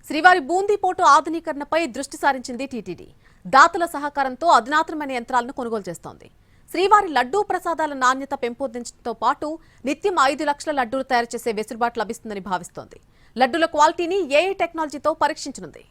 శ్రీవారి బూందీ పోటు ఆధునీకరణపై దృష్టి సారించింది టీటీడీ. దాతల సహకారంతో అధునాతనమైన యంత్రాలను కొనుగోలు చేస్తోంది. శ్రీవారి లడ్డూ ప్రసాదాల నాణ్యత పెంపొందించడంతో పాటు నిత్యం 5 లక్షల లడ్డూలు తయారు చేసే వెసులుబాటు లభిస్తుందని భావిస్తోంది. లడ్డూల క్వాలిటీని ఏఐ టెక్నాలజీతో పరీక్షించనుంది.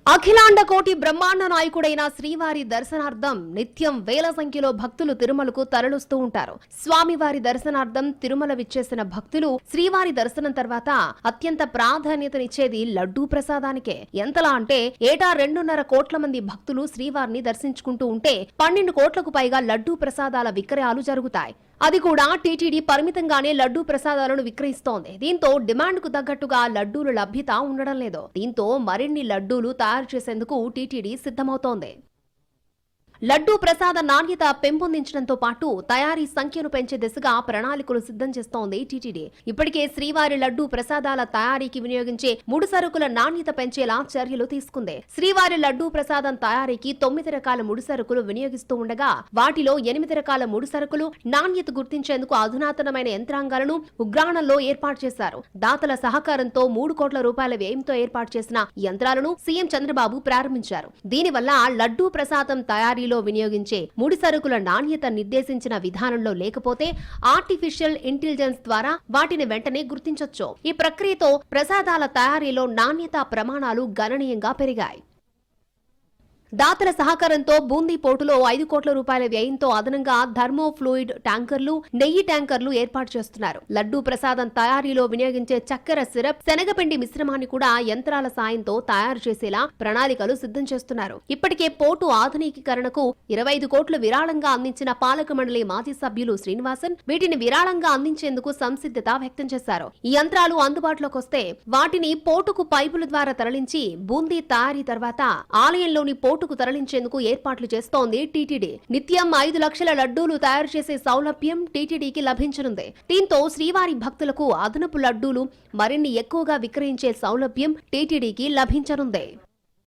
అఖిలాండ కోటి బ్రహ్మాండ నాయకుడైన శ్రీవారి దర్శనార్థం నిత్యం వేల సంఖ్యలో భక్తులు తిరుమలకు తరలిస్తూ ఉంటారు. స్వామివారి దర్శనార్థం తిరుమల విచ్చేసిన భక్తులు శ్రీవారి దర్శనం తర్వాత అత్యంత ప్రాధాన్యతనిచ్చేది లడ్డూ ప్రసాదానికే. ఎంతలా అంటే ఏటా 2.5 కోట్ల మంది భక్తులు శ్రీవారిని దర్శించుకుంటూ ఉంటే 12 కోట్లకు పైగా లడ్డూ ప్రసాదాల విక్రయాలు జరుగుతాయి. అది కూడా టీటీడీ పరిమితంగానే లడ్డూ ప్రసాదాలను విక్రయిస్తోంది. దీంతో డిమాండ్ కు తగ్గట్టుగా లడ్డూలు లభ్యత ఉండడం లేదు. దీంతో మరిన్ని లడ్డూలు తయారు చేసేందుకు టీటీడీ సిద్ధమవుతోంది. లడ్డూ ప్రసాద నాణ్యత పెంపొందించడంతో పాటు తయారీ సంఖ్యను పెంచే దిశగా ప్రణాళికలు సిద్ధం చేస్తోంది టీటీడీ. ఇప్పటికే శ్రీవారి లడ్డూ ప్రసాదాల తయారీకి వినియోగించే ముడి సరుకుల నాణ్యత పెంచేలా చర్యలు తీసుకుంది. శ్రీవారి లడ్డూ ప్రసాదం తయారీకి 9 రకాల ముడి సరుకులు వినియోగిస్తూ ఉండగా వాటిలో 8 రకాల ముడి సరుకులు నాణ్యత గుర్తించేందుకు అధునాతనమైన యంత్రాంగాలను ఉగ్రాణంలో ఏర్పాటు చేశారు. దాతల సహకారంతో 3 కోట్ల రూపాయల వ్యయంతో ఏర్పాటు చేసిన యంత్రాలను సీఎం చంద్రబాబు ప్రారంభించారు. దీనివల్ల లడ్డూ ప్రసాదం తయారీలో వినియోగించే ముడి సరుకుల నాణ్యత నిర్దేశించిన విధానంలో లేకపోతే ఆర్టిఫిషియల్ ఇంటెలిజెన్స్ ద్వారా వాటిని వెంటనే గుర్తించొచ్చు. ఈ ప్రక్రియతో ప్రసాదాల తయారీలో నాణ్యతా ప్రమాణాలు గణనీయంగా పెరిగాయి. దాతల సహకారంతో బూందీ పోటులో 5 కోట్ల రూపాయల వ్యయంతో అదనంగా థర్మో ఫ్లూయిడ్ ట్యాంకర్లు, నెయ్యి ట్యాంకర్లు ఏర్పాటు చేస్తున్నారు. లడ్డూ ప్రసాదం తయారీలో వినియోగించే చక్కెర సిరప్, శనగపిండి మిశ్రమాన్ని కూడా యంత్రాల సాయంతో తయారు చేసేలా ప్రణాళికలు సిద్ధం చేస్తున్నారు. ఇప్పటికే పోటు ఆధునికీకరణకు 25 కోట్లు విరాళంగా అందించిన పాలక మండలి మాజీ సభ్యులు శ్రీనివాసన్ వీటిని విరాళంగా అందించేందుకు సంసిద్ధత వ్యక్తం చేశారు. ఈ యంత్రాలు అందుబాటులోకి వస్తే వాటిని పోటుకు పైపుల ద్వారా తరలించి బూందీ తయారీ తర్వాత ఆలయంలోని పోటుకు తరలించేందుకు ఏర్పాట్లు చేస్తోంది టీటీడీ. నిత్యం 5 లక్షల లడ్డూలు తయారు చేసే సౌలభ్యం టీటీడీకి లభించనుంది. దీంతో శ్రీవారి భక్తులకు అదనపు లడ్డూలు మరిన్ని ఎక్కువగా విక్రయించే సౌలభ్యం టీటీడీకి లభించనుంది.